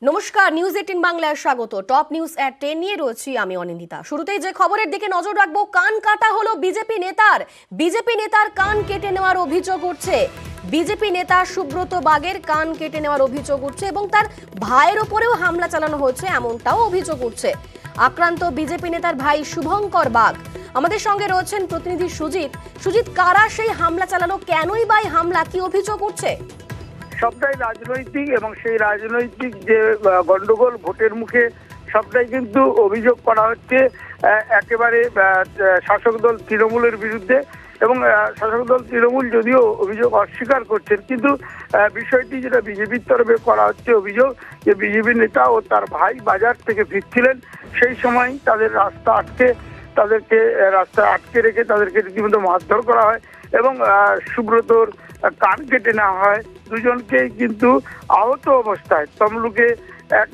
নমস্কার, নিউজ 18 বাংলায় স্বাগত। টপ নিউজ এট 10 নিয়ে রয়েছি আমি অনিন্দিতা। শুরুতেই যে খবরের দিকে নজর রাখবো, কান কাটা হলো বিজেপি নেতার কান কেটে নেওয়ার অভিযোগ উঠছে। বিজেপি নেতা সুব্রত বাগের কান কেটে নেওয়ার অভিযোগ উঠছে এবং তার ভাইয়ের উপরেও হামলা চালানো হয়েছে, এমনটাও অভিযোগ উঠছে। আক্রান্ত বিজেপি নেতার ভাই শুভঙ্কর বাগ। আমাদের সঙ্গে রয়েছেন প্রতিনিধি সুজিত, কারা সেই হামলা চালানো, কেনই বা হামলা, কি অভিযোগ উঠছে? সবটাই রাজনৈতিক এবং সেই রাজনৈতিক যে গন্ডগোল ভোটের মুখে সবটাই কিন্তু অভিযোগ করা হচ্ছে একেবারে শাসক দল তৃণমূলের বিরুদ্ধে। এবং শাসক দল তৃণমূল যদিও অভিযোগ অস্বীকার করছেন, কিন্তু বিষয়টি যেটা বিজেপির তরফে করা হচ্ছে অভিযোগ, যে বিজেপি নেতা ও তার ভাই বাজার থেকে ফিরছিলেন, সেই সময় তাদের তাদেরকে রাস্তা আটকে রেখে তাদেরকে রীতিমতো মারধর করা হয় এবং সুব্রতর কান কেটে নেওয়া হয়। দুজনকেই কিন্তু আহত অবস্থায় তমলুকে এক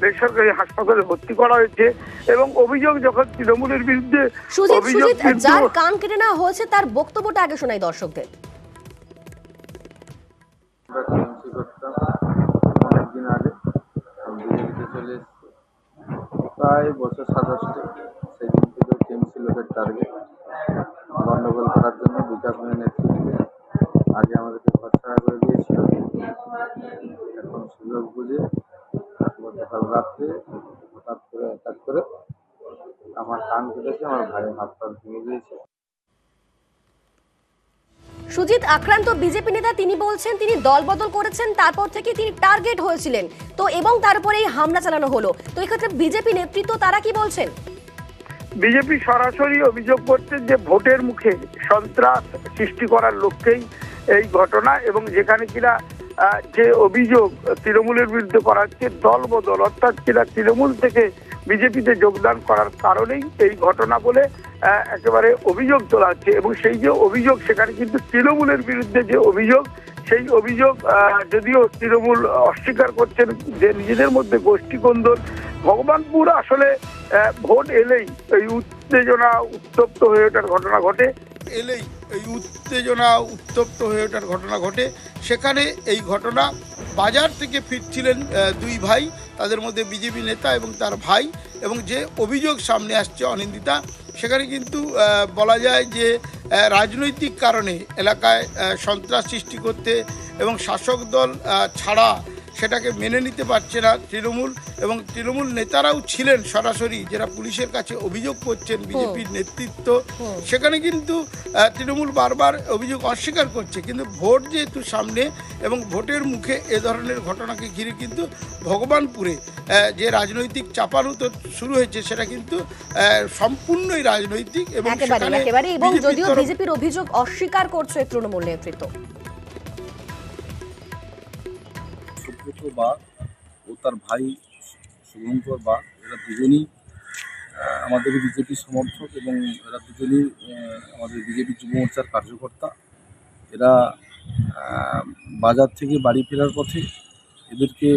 বেসরকারি হাসপাতালে ভর্তি করা হয়েছে। এবং অভিযোগ যখন তৃণমূলের বিরুদ্ধে যার কান কেটে নেওয়া হয়েছে তার বক্তব্যটা আগে শোনাই দর্শকদের। অনেকদিন আগে বিজেপিতে চলে এসেছে, প্রায় বছর 27 সেদিন থেকে টিএমসি লোকের টার্গেট গন্ডগোল করার জন্য বিকাশ ভাইয়ের নেতৃত্বে আগে আমাদেরকে ঘরছাড়া করে দিয়েছিল। এখন সুযোগ বুঝে গতকাল রাত্রে হঠাৎ করে অ্যাটাক করে আমার কান কেটেছে, আমার ভাইয়ের হাত পা ভেঙে দিয়েছে। সুজিত, আক্রান্ত বিজেপি নেতা তিনি বলছেন তিনি দল বদল করেছেন, তারপর থেকে তিনি টার্গেট হয়েছিলেন, তো এবং তারপরে এই হামলা চালানো হলো। তো এক্ষেত্রে বিজেপি নেতৃত্ব তারা কি বলছেন? বিজেপি সরাসরি অভিযোগ করছেন যে ভোটের মুখে সন্ত্রাস সৃষ্টি করার লক্ষ্যেই এই ঘটনা, এবং যেখানে কিনা যে অভিযোগ তৃণমূলের বিরুদ্ধে করা হচ্ছে দল বদল, অর্থাৎ কিনা তৃণমূল থেকে বিজেপিতে যোগদান করার কারণেই এই ঘটনা বলে একেবারে অভিযোগ তোলা হচ্ছে। এবং সেই যে অভিযোগ, সেখানে কিন্তু তৃণমূলের বিরুদ্ধে যে অভিযোগ, সেই অভিযোগ যদিও তৃণমূল অস্বীকার করছেন যে নিজেদের মধ্যে গোষ্ঠী কোন্দল। ভগবানপুর আসলে ভোট এলেই এই উত্তেজনা উত্তপ্ত হয়ে ওঠার ঘটনা ঘটে। সেখানে এই ঘটনা, বাজার থেকে ফিরছিলেন দুই ভাই, তাদের মধ্যে বিজেপি নেতা এবং তার ভাই, এবং যে অভিযোগ সামনে আসছে অনিন্দিতা, সেখানে কিন্তু বলা যায় যে রাজনৈতিক কারণে এলাকায় সন্ত্রাস সৃষ্টি করতে এবং শাসক দল ছাড়া সেটাকে মেনে নিতে পারছে না তৃণমূল, এবং তৃণমূল নেতারাও ছিলেন সরাসরি যারা পুলিশের কাছে অভিযোগ করছেন বিজেপির নেতৃত্ব। সেখানে কিন্তু তৃণমূল বারবার অভিযোগ অস্বীকার করছে, কিন্তু ভোট যেহেতু সামনে এবং ভোটের মুখে এ ধরনের ঘটনাকে ঘিরে কিন্তু ভগবানপুরে যে রাজনৈতিক চাপানুতর শুরু হয়েছে সেটা কিন্তু সম্পূর্ণই রাজনৈতিক। এবং যদিও বিজেপির অভিযোগ অস্বীকার করছে তৃণমূল নেতৃত্ব। সুব্রত বাগ ও তার ভাই শুভঙ্কর বাগ, এরা দুজনই আমাদের বিজেপি সমর্থক এবং এরা দুজনই আমাদের বিজেপি যুব মোর্চার কার্যকর্তা। এরা বাজার থেকে বাড়ি ফেরার পথে এদেরকে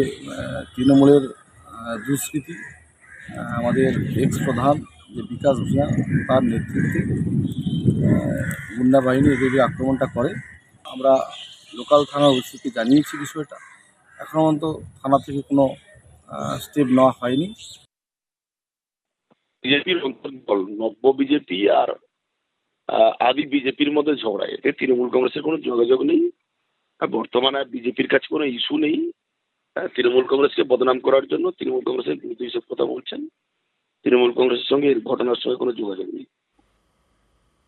তৃণমূলের দুষ্কৃতী, আমাদের এক্স প্রধান যে বিকাশ ভূঁইয়া, তার নেতৃত্বে গুন্ডা বাহিনী এদের যে আক্রমণটা করে, আমরা লোকাল থানার ওসিকে জানিয়েছি বিষয়টা। এখন পর্যন্ত থানা থেকে কোনো স্টেপ নেওয়া হয়নি। বিজেপির অন্তর্দল নব্য বিজেপি আর আদি বিজেপির মধ্যে ঝগড়া, এতে তৃণমূল কংগ্রেসের কোনো যোগাযোগ নেই। বর্তমানে বিজেপির কাছে কোনো ইস্যু নেই। তৃণমূল কংগ্রেসকে বদনাম করার জন্য তৃণমূল কংগ্রেসের বিরুদ্ধে এইসব কথা বলছেন। তৃণমূল কংগ্রেসের সঙ্গে এর ঘটনার সঙ্গে কোনো যোগাযোগ নেই।